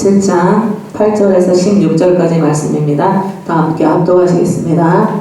7장 8절에서 16절까지 말씀입니다. 다 함께 합독하시겠습니다.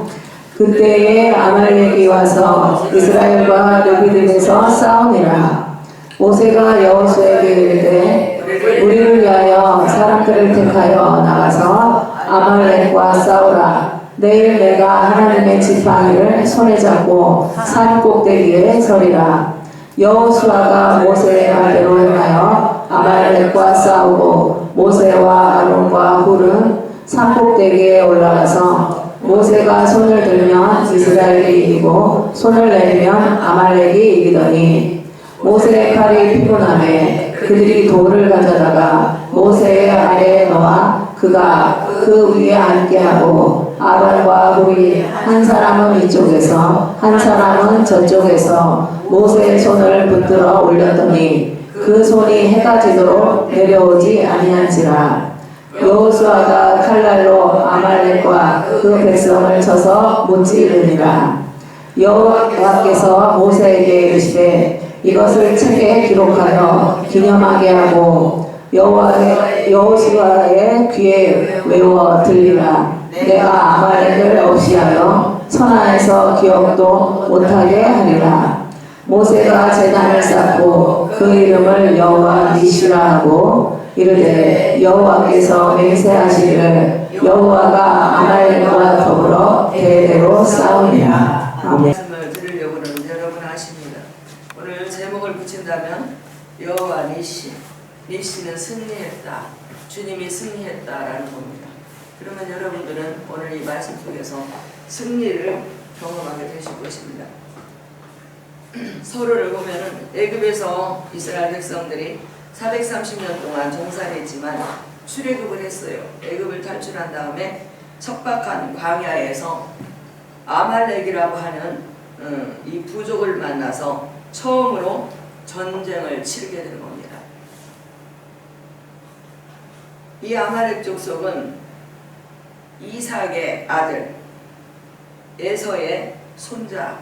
그때에 아말렉이 와서 이스라엘과 르비딤에서 싸우니라. 모세가 여호수아에게 이르되 우리를 위하여 사람들을 택하여 나가서 아말렉과 싸우라. 내일 내가 하나님의 지팡이를 손에 잡고 산 꼭대기에 서리라. 여호수아가 모세의 말대로 행하여 아말렉과 싸우고 모세와 아론과 훌은 산 꼭대기에 올라가서 모세가 손을 들면 이스라엘이 이기고 손을 내리면 아말렉이 이기더니 모세의 팔이 피곤하매 그들이 돌을 가져다가 모세의 아래에 놓아 그가 그 위에 앉게 하고 아론과 훌이 한 사람은 이쪽에서 한 사람은 저쪽에서 모세의 손을 붙들어 올렸더니 그 손이 해가 지도록 내려오지 아니한지라. 여호수아가 칼날로 아말렉과 그 백성을 쳐서 무찌르니라. 여호와께서 모세에게 이르시되 이것을 책에 기록하여 기념하게 하고 여호수아의 귀에 외워 들리라. 내가 아말렉을 없이하여 천하에서 기억도 못하게 하리라. 모세가 제단을 쌓고 그 이름을 여호와 니시라 하고 이르되 여호와께서 맹세하시기를 여호와가 아말렉과 더불어 대대로 싸우리라. 아멘. 말씀을 드리려고는 여러분 아십니다. 오늘 제목을 붙인다면 여호와 니시, 니시는 승리했다, 주님이 승리했다라는 겁니다. 그러면 여러분들은 오늘 이 말씀 속에서 승리를 경험하게 되실 것입니다. 서로를 보면은 애굽에서 이스라엘 백성들이 430년 동안 종살이했지만 출애굽을 했어요. 애굽을 탈출한 다음에 척박한 광야에서 아말렉이라고 하는 이 부족을 만나서 처음으로 전쟁을 치르게 되는 겁니다. 이 아말렉 족속은 이삭의 아들 에서의 손자의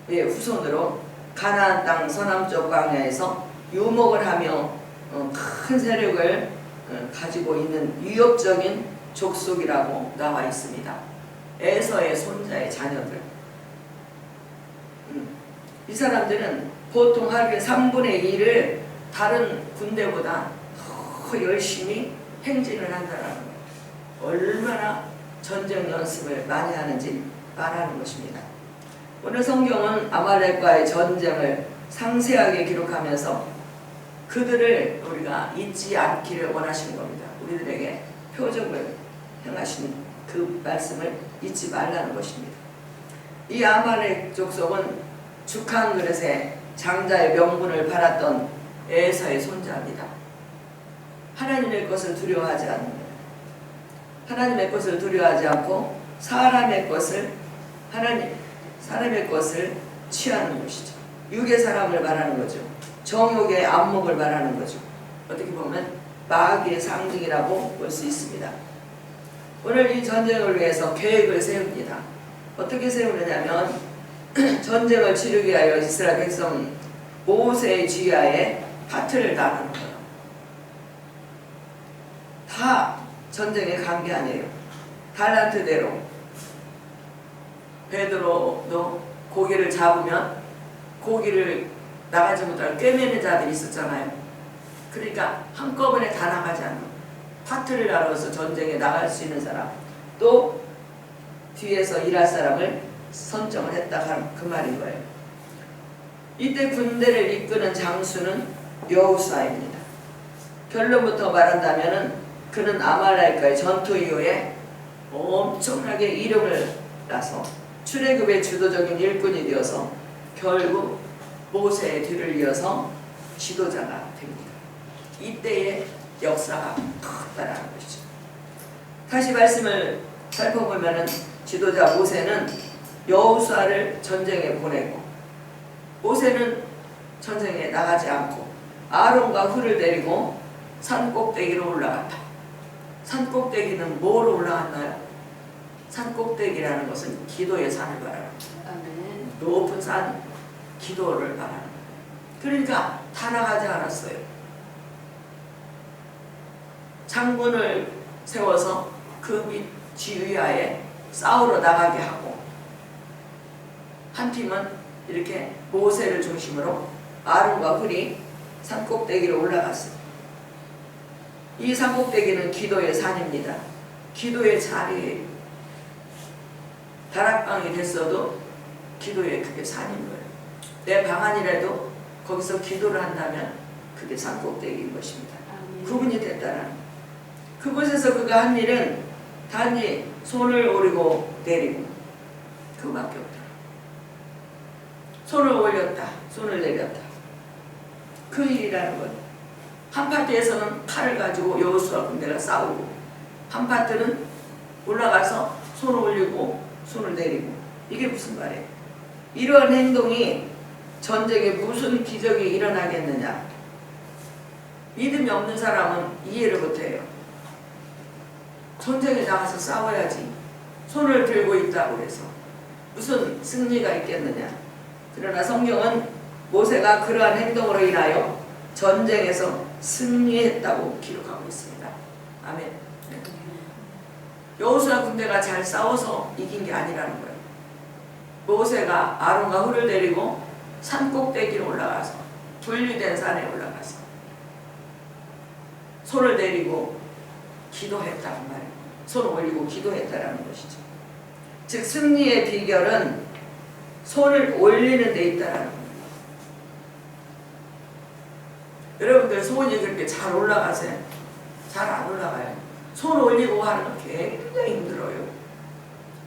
후손으로 가나안 땅 서남쪽 광야에서 유목을 하며 큰 세력을 가지고 있는 위협적인 족속이라고 나와 있습니다. 에서의 손자의 자녀들. 이 사람들은 보통 하루에 3분의 1을 다른 군대보다 더 열심히 행진을 한다는 거예요. 얼마나 전쟁 연습을 많이 하는지 말하는 것입니다. 오늘 성경은 아말렉과의 전쟁을 상세하게 기록하면서 그들을 우리가 잊지 않기를 원하시는 겁니다. 우리들에게 표적을 행하신 그 말씀을 잊지 말라는 것입니다. 이 아말렉 족속은 죽한 그릇에 장자의 명분을 팔았던 에서의 손자입니다. 하나님의 것을 두려워하지 않는 거예요. 하나님의 것을 두려워하지 않고 사람의 것을 취하는 것이죠. 육의 사람을 말하는 거죠. 정욕의 안목을 말하는 거죠. 어떻게 보면 마귀의 상징이라고 볼 수 있습니다. 오늘 이 전쟁을 위해서 계획을 세웁니다. 어떻게 세우느냐면 전쟁을 치르기 위하여 이스라엘 백성 모세의 지하에 파트를 나누는 거예요. 다 전쟁에 간 게 아니에요. 달란트대로 베드로도 고기를 잡으면 고기를 나가지 못하고 꿰매는 자들이 있었잖아요. 그러니까 한꺼번에 다 나가지 않는 파트를 나눠서 전쟁에 나갈 수 있는 사람, 또 뒤에서 일할 사람을 선정을 했다 그 말인 거예요. 이때 군대를 이끄는 장수는 여호수아입니다. 결론부터 말한다면은 그는 아말렉과의 전투 이후에 엄청나게 이름을 따서 출애굽의 주도적인 일꾼이 되어서 결국 모세의 뒤를 이어서 지도자가 됩니다. 이때의 역사가 크다라는 것이죠. 다시 말씀을 살펴보면은 지도자 모세는 여호수아를 전쟁에 보내고 모세는 전쟁에 나가지 않고 아론과 훌을 데리고 산 꼭대기로 올라갔다. 산 꼭대기는 뭐로 올라갔나요? 산 꼭대기라는 것은 기도의 산을 말합니다. 높은 산, 기도를 말합니다. 그러니까 다 나가지 않았어요. 장군을 세워서 그 밑 지휘하에 싸우러 나가게 하고, 한 팀은 이렇게 모세를 중심으로 아론과 훌이 산꼭대기로 올라갔어요. 이 산꼭대기는 기도의 산입니다. 기도의 자리예요. 다락방이 됐어도 기도의 그게 산인 거예요. 내 방 안이라도 거기서 기도를 한다면 그게 산꼭대기인 것입니다. 그분이 됐다라는 거예요. 그곳에서 그가 한 일은 단지 손을 오리고 내리고 그거밖에 없더라. 손을 올렸다, 손을 내렸다. 그 일이라는 거예요. 한 파트에서는 칼을 가지고 여호수아 군대가 싸우고, 한 파트는 올라가서 손을 올리고 손을 내리고. 이게 무슨 말이에요? 이러한 행동이 전쟁에 무슨 기적이 일어나겠느냐? 믿음이 없는 사람은 이해를 못해요. 전쟁에 나가서 싸워야지. 손을 들고 있다고 해서 무슨 승리가 있겠느냐? 그러나 성경은 모세가 그러한 행동으로 인하여 전쟁에서 승리했다고 기록하고 있습니다. 아멘. 여호수아 군대가 잘 싸워서 이긴 게 아니라는 거예요. 모세가 아론과 훌을 데리고 산 꼭대기로 올라가서, 분리된 산에 올라가서 손을 내리고 기도했다는 말이에요. 손을 올리고 기도했다라는 것이죠. 즉 승리의 비결은 손을 올리는 데 있다라는 겁니다. 여러분들 손이 그렇게 잘 올라가세요? 잘 안 올라가요. 손 올리고 하는 건 굉장히 힘들어요.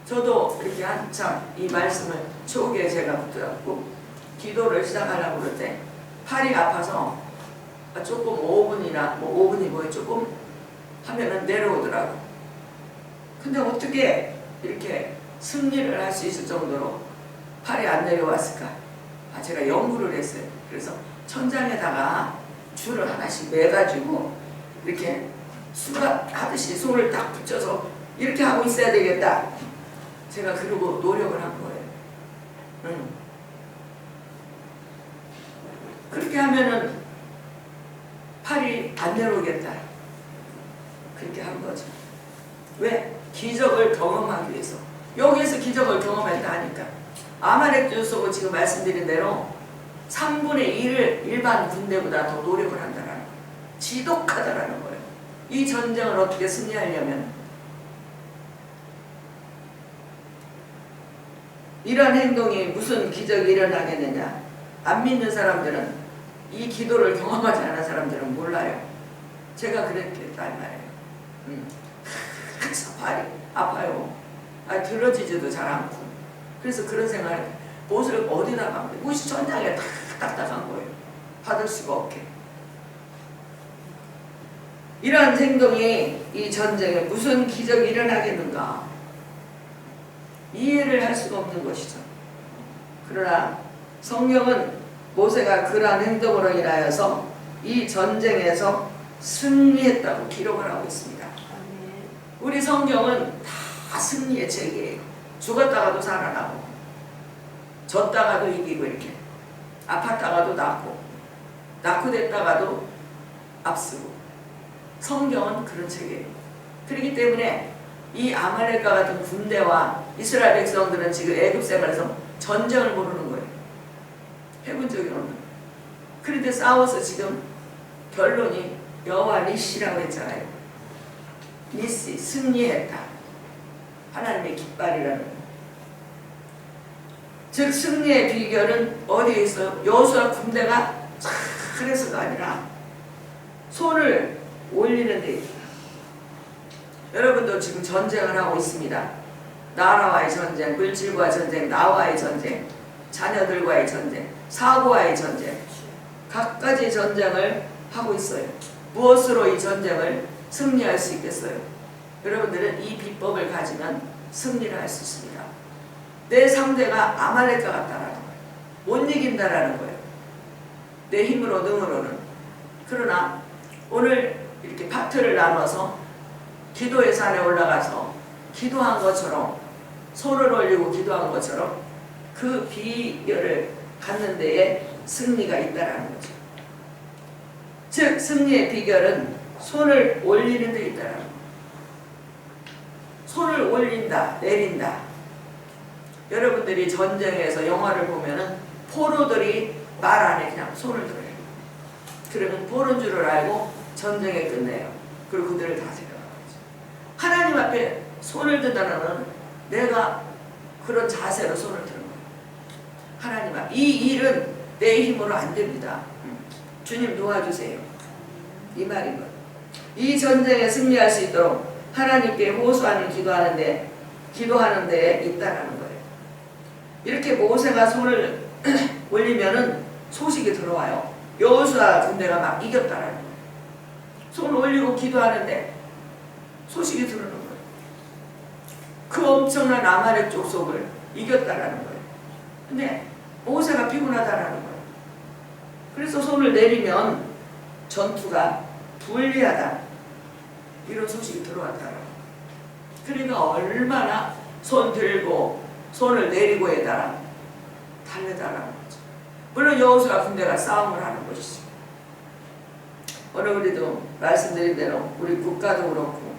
저도 이렇게 한참 이 말씀을 초기에 제가 붙들었고 기도를 시작하려고 그럴 때 팔이 아파서 조금 5분이나 5분이 뭐에 조금 하면은 내려오더라고. 근데 어떻게 이렇게 승리를 할 수 있을 정도로 팔이 안 내려왔을까? 제가 연구를 했어요. 그래서 천장에다가 줄을 하나씩 매가지고 이렇게 수갑 하듯이 손을 딱 붙여서 이렇게 하고 있어야 되겠다. 제가 그러고 노력을 한 거예요. 그렇게 하면은 팔이 안 내려오겠다. 그렇게 한 거죠. 왜? 기적을 경험하기 위해서. 여기에서 기적을 경험했다 하니까 아말렉 쏘고 지금 말씀드린 대로 3분의 1을 일반 군대보다 더 노력을 한다는 거예요. 지독하다라는 거예요. 이 전쟁을 어떻게 승리하려면 이런 행동이 무슨 기적이 일어나겠느냐? 안 믿는 사람들은, 이 기도를 경험하지 않은 사람들은 몰라요. 제가 그랬겠단 말이에요. 그래서 발이 아파요. 들어지지도 잘 않고. 그래서 그런 생각을, 못을 어디다 박는데 못이 천장에 탁 딱딱한 거예요. 받을 수가 없게. 이러한 행동이 이 전쟁에 무슨 기적이 일어나겠는가? 이해를 할 수가 없는 것이죠. 그러나 성경은 모세가 그러한 행동으로 인하여서 이 전쟁에서 승리했다고 기록을 하고 있습니다. 우리 성경은 다 승리의 책이에요. 죽었다가도 살아나고, 졌다가도 이기고, 이렇게 아팠다가도 낫고, 낙후됐다가도 앞서고. 성경은 그런 책이에요. 그렇기 때문에 이 아말렉과 같은 군대와 이스라엘 백성들은 지금 애굽 생활에서 전쟁을 모르는 거예요. 해본 적이 없는 거예요. 그런데 싸워서 지금 결론이 여호와 니시라고 했잖아요. 니시, 승리했다. 하나님의 깃발이라는 거예요. 즉 승리의 비결은 어디에 있어요? 여호수아 군대가 잘해서가 아니라 손을 올리는 데 있다. 여러분도 지금 전쟁을 하고 있습니다. 나라와의 전쟁, 물질과의 전쟁, 나와의 전쟁, 자녀들과의 전쟁, 사고와의 전쟁, 각가지 전쟁을 하고 있어요. 무엇으로 이 전쟁을 승리할 수 있겠어요? 여러분들은 이 비법을 가지면 승리를 할 수 있습니다. 내 상대가 아말렉과 같다라는 거예요. 못 이긴다라는 거예요. 내 힘으로 능으로는. 그러나 오늘 이렇게 파트를 나눠서 기도의 산에 올라가서 기도한 것처럼, 손을 올리고 기도한 것처럼 그 비결을 갖는 데에 승리가 있다라는 거죠. 즉 승리의 비결은 손을 올리는 데 있다는 거. 손을 올린다, 내린다. 여러분들이 전쟁에서 영화를 보면은 포로들이 말 안에 그냥 손을 들어요. 그러면 포로인 줄을 알고 전쟁에 끝내요. 그리고 그들을 다 데려가죠. 하나님 앞에 손을 든다는 건 내가 그런 자세로 손을 드는 거예요. 하나님 앞, 이 일은 내 힘으로 안 됩니다. 주님 도와주세요. 이 말인 거예요. 이 전쟁에 승리할 수 있도록 하나님께 호소하는 기도하는 데 있다라는 거예요. 이렇게 모세가 손을 올리면은 소식이 들어와요. 여호수아 군대가 막 이겼다라는 거예요. 손을 올리고 기도하는데 소식이 들어오는 거예요. 그 엄청난 아말렉 족속을 이겼다라는 거예요. 근데 모세가 피곤하다라는 거예요. 그래서 손을 내리면 전투가 불리하다, 이런 소식이 들어왔다라는 거예요. 그러니까 얼마나 손 들고 손을 내리고에 따라 다르다라는 거죠. 물론 여호수아 군대가 싸움을 하는 것이죠. 오늘 우리도 말씀드린 대로 우리 국가도 그렇고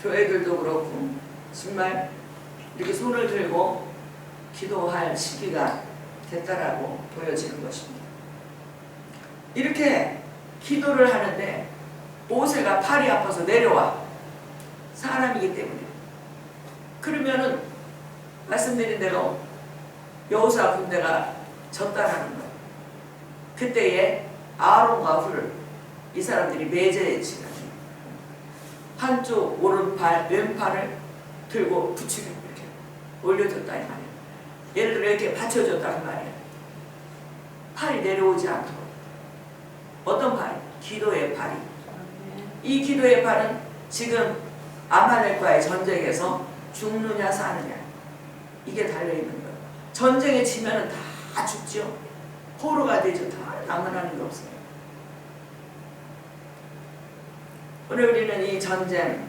교회들도 그렇고 정말 이렇게 손을 들고 기도할 시기가 됐다라고 보여지는 것입니다. 이렇게 기도를 하는데 모세가 팔이 아파서 내려와. 사람이기 때문에. 그러면은 말씀드린 대로 여호수아 군대가 졌다라는 거예요. 그때에 아론과 훌, 이 사람들이 매제지가 한쪽 오른팔, 왼팔을 들고 붙이고 이렇게 올려줬다 이 말이에요. 예를 들어 이렇게 받쳐줬다 이 말이에요. 팔이 내려오지 않도록. 어떤 팔? 기도의 팔이. 이 기도의 팔은 지금 아말렉과의 전쟁에서 죽느냐 사느냐, 이게 달려있는 거예요. 전쟁에 지면은 다 죽죠. 포로가 되죠. 다 남아나는 게 없어요. 오늘 우리는 이 전쟁,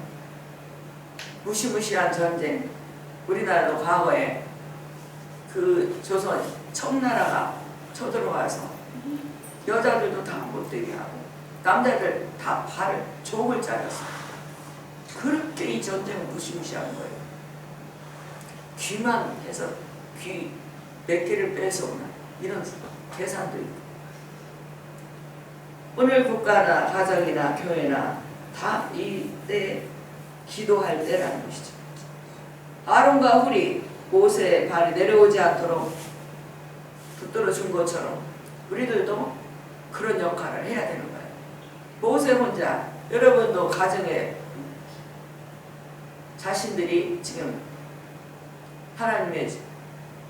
무시무시한 전쟁, 우리나라도 과거에 그 조선 청나라가 쳐들어와서 여자들도 다 못되게 하고 남자들 다 발을 족을 자랐어요. 그렇게 이 전쟁은 무시무시한 거예요. 귀만 해서 귀 몇 개를 뺏어오는 이런 계산도 있고, 오늘 국가나 가정이나 교회나 다 이때 기도할 때라는 것이죠. 아론과 훌이 모세의 발이 내려오지 않도록 붙들어 준 것처럼 우리들도 그런 역할을 해야 되는 거예요. 모세 혼자, 여러분도 가정에 자신들이 지금 하나님의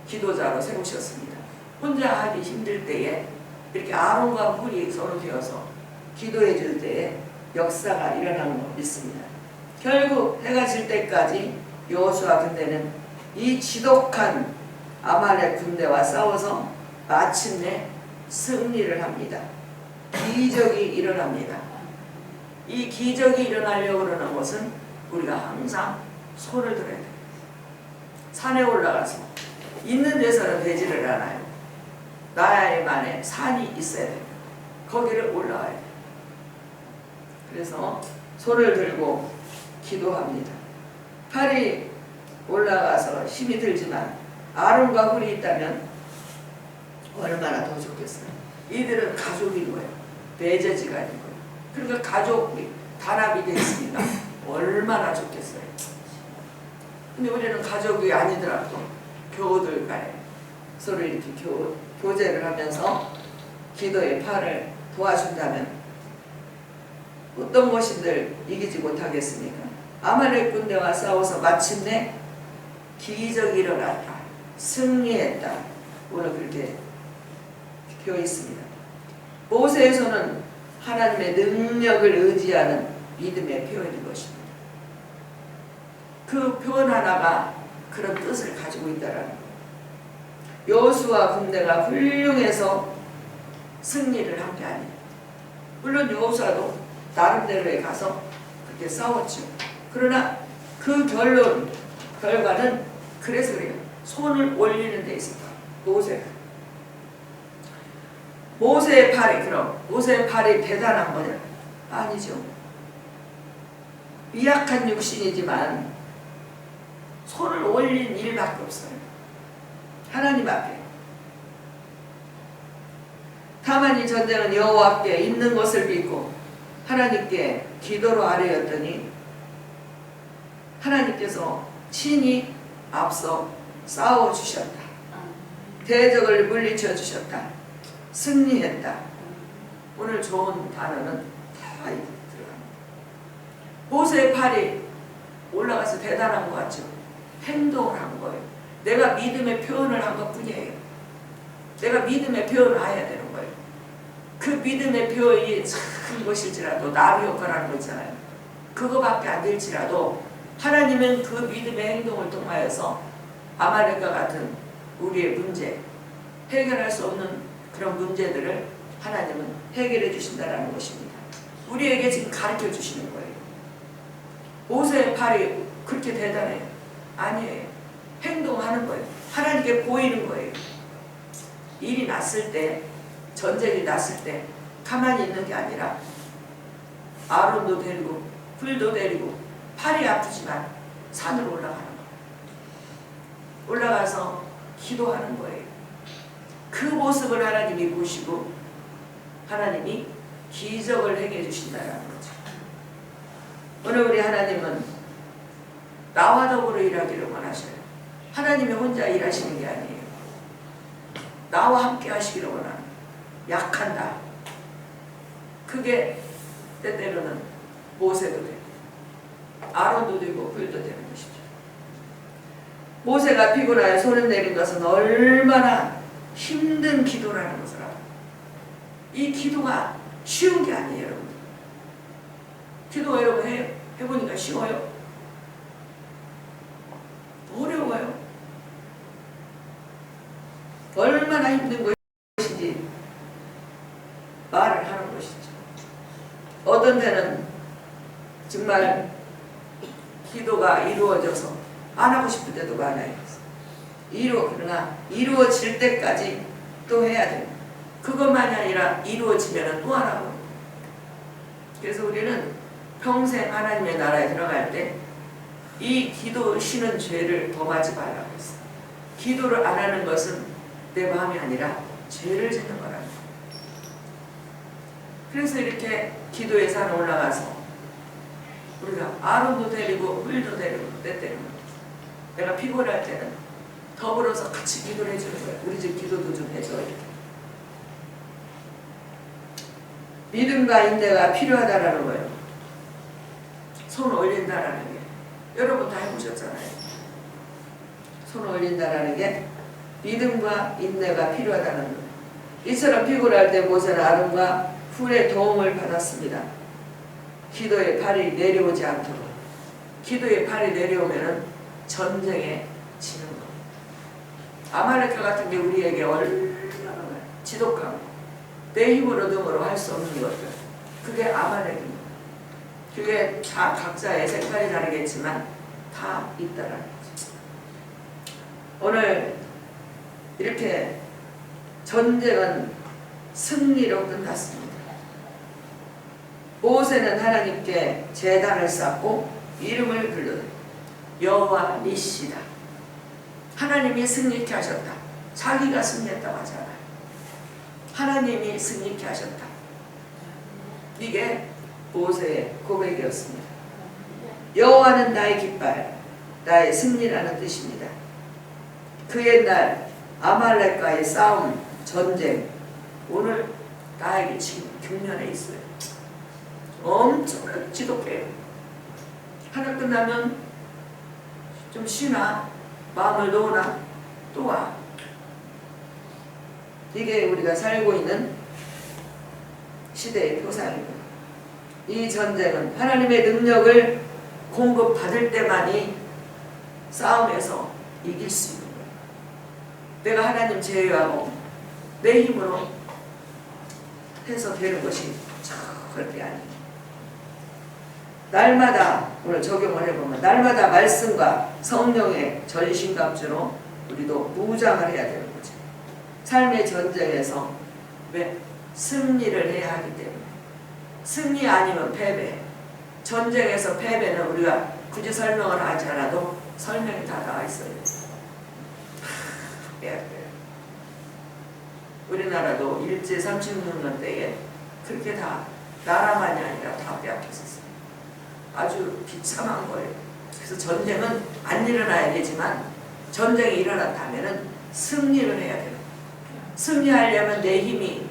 기도자로 세우셨습니다. 혼자 하기 힘들 때에 이렇게 아론과 훌이 서로 되어서 기도해 줄 때에 역사가 일어나는 거 있습니다. 결국 해가 질 때까지 여호수아 군대는 이 지독한 아말렉 군대와 싸워서 마침내 승리를 합니다. 기적이 일어납니다. 이 기적이 일어나려고 그러는 것은 우리가 항상 손을 들어야 돼요. 산에 올라가서 있는 데서는 되지를 않아요. 나야만의 산이 있어야 돼요. 거기를 올라와야 돼요. 그래서 손을 들고 기도합니다. 팔이 올라가서 힘이 들지만 아론과 훌이 있다면 얼마나 더 좋겠어요. 이들은 가족인 거예요. 배제지간인 거예요. 그러니까 가족이 단합이 되어 있으니까 얼마나 좋겠어요. 근데 우리는 가족이 아니더라도 교우들 간에 서로 이렇게 교제를 하면서 기도의 팔을 도와준다면 어떤 것인들 이기지 못하겠습니까? 아말렉 군대와 싸워서 마침내 기적이 일어났다. 승리했다. 오늘 그렇게 되어 있습니다. 모세의 손은 하나님의 능력을 의지하는 믿음의 표현인 것입니다. 그 표현 하나가 그런 뜻을 가지고 있다라는 거예요. 여호수아 군대가 훌륭해서 승리를 한 게 아니에요. 물론 여호수아도 나름대로에 가서 그렇게 싸웠죠. 그러나 그 결과는 그래서 그래요. 손을 올리는 데 있었다. 모세의 팔이, 그럼 모세의 팔이 대단한 거냐? 아니죠. 미약한 육신이지만 손을 올린 일밖에 없어요. 하나님 앞에. 다만 이 전쟁은 여호와께 있는 것을 믿고 하나님께 기도로 아뢰었더니 하나님께서 친히 앞서 싸워주셨다. 대적을 물리쳐 주셨다. 승리했다. 오늘 좋은 단어는 다 들어갑니다. 모세의 팔이 올라가서 대단한 것 같죠? 행동을 한 거예요. 내가 믿음의 표현을 한 것 뿐이에요. 내가 믿음의 표현을 해야 되는 거예요. 그 믿음의 표현이 큰 것일지라도 나비 효과라는 거 있잖아요. 그거밖에 안 될지라도 하나님은 그 믿음의 행동을 통하여서 아말렉과 같은 우리의 문제, 해결할 수 없는 그런 문제들을 하나님은 해결해 주신다는 것입니다. 우리에게 지금 가르쳐 주시는 거예요. 모세의 팔이 그렇게 대단해요? 아니에요. 행동하는 거예요. 하나님께 보이는 거예요. 일이 났을 때, 전쟁이 났을 때 가만히 있는 게 아니라 아론도 데리고 불도 데리고 팔이 아프지만 산으로 올라가는 거예요. 올라가서 기도하는 거예요. 그 모습을 하나님이 보시고 하나님이 기적을 행해 주신다는 거죠. 오늘 우리 하나님은 나와 더불어 일하기를 원하셔요. 하나님이 혼자 일하시는 게 아니에요. 나와 함께 하시기를 원하는 약한다. 그게 때때로는 모세도 되고 아론도 되고 불도 되는 것이죠. 모세가 피곤하여 손을 내린 것은 얼마나 힘든 기도라는 것을 알아요. 이 기도가 쉬운 게 아니에요, 여러분. 기도 여러분 해보니까 쉬워요? 어려워요. 얼마나 힘든 것인지 말을 하는 것이죠. 어떤 때는 정말 기도가 이루어져서 안 하고 싶을 때도 많아요. 그러나 이루어질 때까지 또 해야 돼요. 그것만이 아니라 이루어지면 또 하라고. 그래서 우리는 평생 하나님의 나라에 들어갈 때 이 기도 쉬는 죄를 범하지 말라고 했어요. 기도를 안 하는 것은 내 마음이 아니라 죄를 짓는 거라는 거예요. 그래서 이렇게 기도의 산에 올라가서 우리가 아론도 데리고 훌도 데리고 때때리고 내가 피곤할 때는 더불어서 같이 기도를 해주는 거예요. 우리 집 기도도 좀 해줘. 이렇게. 믿음과 인내가 필요하다라는 거예요. 손 올린다라는 게 여러분 다 해보셨잖아요. 손 올린다라는 게 믿음과 인내가 필요하다는 거예요. 이처럼 피곤할 때 모세는 아론과 훌의 도움을 받았습니다. 기도의 팔이 내려오지 않도록. 기도의 팔이 내려오면 전쟁에 지는 거예요. 아말렉과 같은 게 우리에게 얼마나 지독하고 내 힘으로 등으로 할 수 없는 것들, 그게 아말렉입니다. 그게 다 각자의 색깔이 다르겠지만 다 있다라는 거죠. 오늘 이렇게 전쟁은 승리로 끝났습니다. 모세는 하나님께 제단을 쌓고 이름을 불러요. 여호와 니시다. 하나님이 승리케 하셨다. 자기가 승리했다고 하잖아요. 하나님이 승리케 하셨다. 이게 모세의 고백이었습니다. 여호와는 나의 깃발, 나의 승리라는 뜻입니다. 그 옛날 아말렉과의 싸움, 전쟁, 오늘 나에게 지금 국면에 있어요. 엄청 지독해요. 하나 끝나면 좀 쉬나, 마음을 놓으나, 또 와. 이게 우리가 살고 있는 시대의 표상입니다. 이 전쟁은 하나님의 능력을 공급받을 때만이 싸움에서 이길 수 있는 거예요. 내가 하나님 제외하고 내 힘으로 해서 되는 것이 절대 아니에요. 날마다 오늘 적용을 해보면 날마다 말씀과 성령의 전신갑주로 우리도 무장을 해야 되는 거죠. 삶의 전쟁에서 왜? 승리를 해야 하기 때문에 승리 아니면 패배. 전쟁에서 패배는 우리가 굳이 설명을 하지 않아도 설명이 다 나와 있어요. 우리나라도 일제 36년 때에 그렇게 다 나라만이 아니라 다 빼앗겼었어요. 아주 비참한 거예요. 그래서 전쟁은 안 일어나야 되지만 전쟁이 일어났다면 승리를 해야 돼요. 승리하려면 내 힘이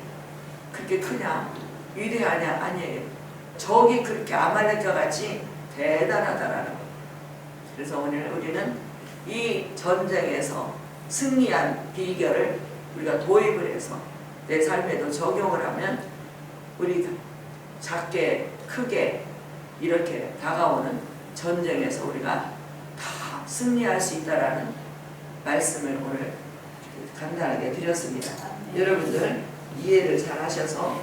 그렇게 크냐 위대하냐 아니에요. 적이 그렇게 아말렉과 같이 대단하다라는 거예요. 그래서 오늘 우리는 이 전쟁에서 승리한 비결을 우리가 도입을 해서 내 삶에도 적용을 하면 우리 작게 크게 이렇게 다가오는 전쟁에서 우리가 다 승리할 수 있다라는 말씀을 오늘 간단하게 드렸습니다. 여러분들 이해를 잘 하셔서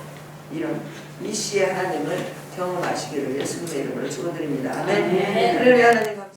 이런 이시의 하나님을 경험하시기를 예수님의 이름으로 축원드립니다. 아멘. 할렐루야. 하나님